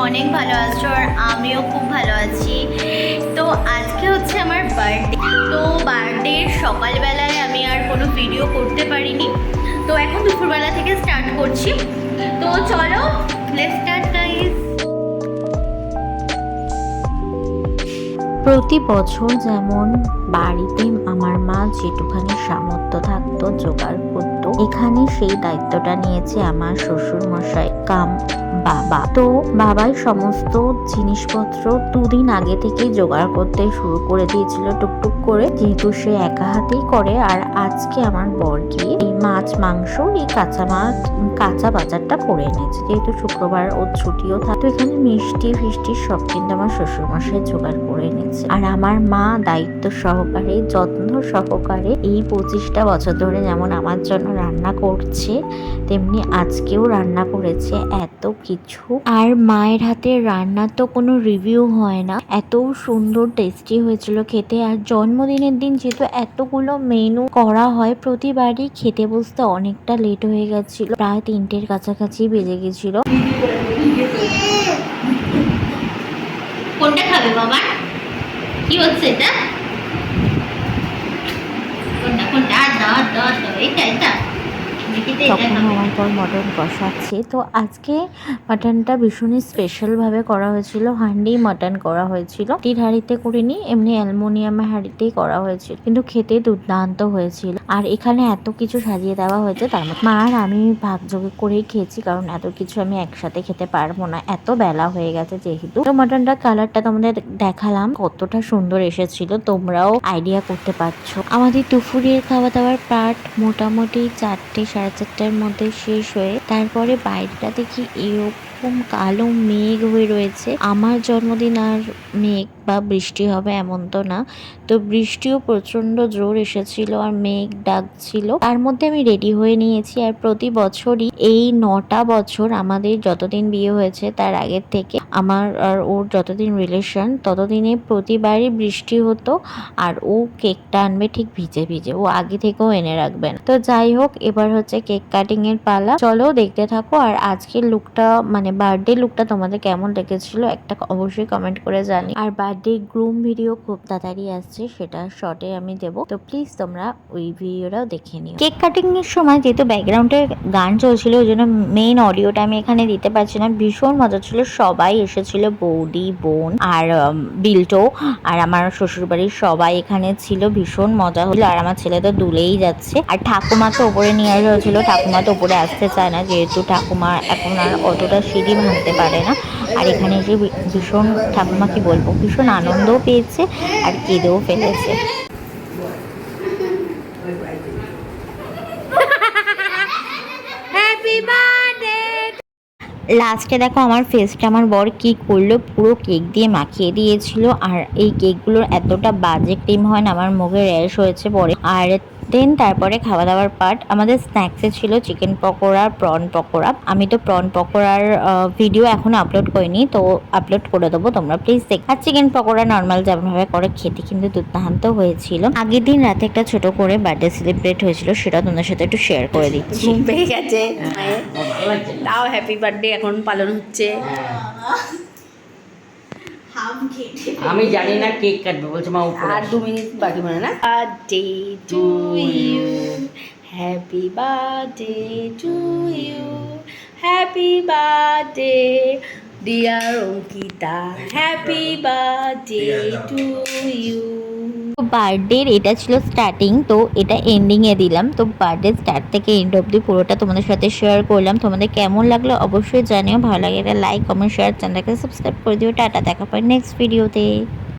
অনেক ভালো আছো আর আমিও খুব ভালো আছি। তো আজকে হচ্ছে আমার বার্থডে। তো বার্থডের সকালবেলায় আমি আর কোনো ভিডিও করতে পারিনি, তো এখন দুপুরবেলা থেকে স্টার্ট করছি। তো চলো লেটস স্টার্ট গাইস। প্রতি বছর যেমন বাড়িতে আমার মা যেটুখানি সামর্থ্য থাকতো জোগাড় করতো, এখানে সেই দায়িত্বটা নিয়েছে আমার শ্বশুর মশাই কাম বাবা। তো বাবাই সমস্ত জিনিসপত্র দুদিন আগে থেকে জোগাড় করতে শুরু করে দিয়েছিল টুকটুক করে, যেহেতু সে একা হাতেই করে। আর আজকে আমার বর গিয়ে এই মাছ মাংস এই কাঁচা বাজারটা করে এনেছে, যেহেতু শুক্রবার ওর ছুটিও থাকতো। এখানে মিষ্টি ফিষ্টি সব কিন্তু আমার শ্বশুর মশাই জোগাড় করে এনেছে। আর আমার মা দায়িত্ব সহকারে যত্ন সহকারে এই 25টা বছর ধরে যেমন আমার জন্য রান্না করছে, তেমনি আজকেও রান্না করেছে এত কিছু। আর মায়ের হাতে রান্না তো কোনো রিভিউ হয় না, এত সুন্দর টেস্টি হয়েছিল খেতে। আর জন্মদিনের দিন যেহেতু এতগুলো মেনু করা হয়, প্রতিবারই খেতে বসতে অনেকটা লেট হয়ে গেছিল, প্রায় 3টের কাছাকাছি বেজে গেছিল। কোনটা খাবে বাবা? কি হচ্ছে এটা? কোনটা কোনটা? এটা তখন আমার পর মটন কষাচ্ছে। তো আজকে মাটনটা ভীষণই স্পেশালভাবে করা হয়েছিল, হান্ডি মাটন করা হয়েছিল, টির হাঁড়িতে করিনি, এমনি অ্যালুমিনিয়ামের হাঁড়িতেই করা হয়েছিল, কিন্তু খেতে দুর্দান্ত হয়েছিল। আর এখানে এত কিছু সাজিয়ে দেওয়া হয়েছে, তার মধ্যে মা আর আমি ভাগযোগে করেই খেয়েছি, কারণ এত কিছু আমি একসাথে খেতে পারবো না, এত বেলা হয়ে গেছে যেহেতু। তো মাটনটার কালারটা তোমাদের দেখালাম, কতটা সুন্দর এসেছিল, তোমরাও আইডিয়া করতে পারছো। আমাদের দুপুরের খাওয়া দাওয়ার পার্ট মোটামুটি 4টে 4:30টার মধ্যে শেষ হয়ে, তারপরে বাইরেটা দেখি এরকম কালো মেঘ হয়ে রয়েছে। আমার জন্মদিন আর মেঘ বা বৃষ্টি হবে এমন তো না, তো বৃষ্টিও প্রচন্ড জোর এসেছিল আর মেঘ ডাকছিল। তার মধ্যে আমি রেডি হয়ে নিয়েছি। আর প্রতি বছরই এই 9টা বছর আমাদের যতদিন বিয়ে হয়েছে তার আগের থেকে, আমার আর ওর যতদিন রিলেশন ততদিনে প্রতিবারই বৃষ্টি হতো। আর ও কেকটা আনবে ঠিক ভিজে ভিজে, ও আগে থেকেও এনে রাখবেন। তো যাই হোক, এবার হচ্ছে কেক কাটিং এর পালা, চলো দেখতে থাকো। আর আজকের লুকটা মানে বার্থডে লুকটা তোমাদের কেমন লেগেছিল একটা অবশ্যই কমেন্ট করে জানি। আর বার্থডে গ্রুম ভিডিও খুব তাড়াতাড়ি আসছে, সেটা শর্টে আমি দেবো, তো প্লিজ তোমরা ওই ভিডিওটাও দেখে নিও। কেক কাটিং এর সময় যেহেতু ব্যাকগ্রাউন্ডে গান চলছিল, ওই জন্য মেইন অডিওটা আমি এখানে দিতে পারছি না। ভীষণ মজা ছিল, সবাই এসেছিল, বৌদি, বোন আর বিল্টো আর আমার শ্বশুর বাড়ির সবাই এখানে ছিল, ভীষণ মজা হলো। আর আমার ছেলে তো দুলেই যাচ্ছে। আর ঠাকুমা তো ওপরে নিয়ে আসা হয়েছিল, ঠাকুমা তো ওপরে আসতে চায় না, যেহেতু ঠাকুমা এখন আর অতটা সিঁড়ি ভাঙতে পারে না। আর এখানে এসে ভীষণ ঠাকুমা কি বলবো, ভীষণ আনন্দও পেয়েছে আর কেঁদেও ফেলেছে। লাস্টে দেখো আমার ফেসটা আমার বর কি করলো, পুরো কেক দিয়ে মাখিয়ে দিয়েছিল। আর এই কেকগুলোর এতটা বাজে ক্রিম হয় না, আমার মুখে র্যাশ হয়েছে পরে। আর দেন তারপরে খাওয়া দাওয়ার পার্ট, আমাদের স্ন্যাক্সে ছিল চিকেন পকোড়া, প্রন পকোড়া। আমি তো প্রন পকোড়ার ভিডিও এখনো আপলোড করিনি, তো আপলোড করে দেবো, তোমরা প্লিজ দেখ। আর চিকেন পকোড়া নর্মাল যেমনভাবে করে খেতে কিন্তু দুর্দান্ত হয়েছিল। আগের দিন রাতে একটা ছোট করে বার্থডে সেলিব্রেট হয়েছিল, সেটা তোমাদের সাথে একটু শেয়ার করে দিচ্ছি। ঘুম পেয়ে গেছে, তাও হ্যাপি বার্থডে এখন পালন হচ্ছে। আমি জানি না কেক কাটবে, বলছে মা উপরে। আর 2 মিনিট বাকি মনে না। Birthday to you, happy birthday to you, happy birthday dear Ankita, happy birthday to you. বার্থডের এটা ছিল স্টার্টিং, তো এটা এন্ডিং এ দিলাম। তো বার্থডে স্টার্ট থেকে এন্ড অব্দি পুরোটা তোমাদের সাথে শেয়ার করলাম। তোমাদের কেমন লাগলো অবশ্যই জানিও, ভালো লাগে এটা লাইক কমেন্ট শেয়ার, চ্যানেলটাকে সাবস্ক্রাইব করে দিও। টাটা, দেখা পাই নেক্সট ভিডিওতে।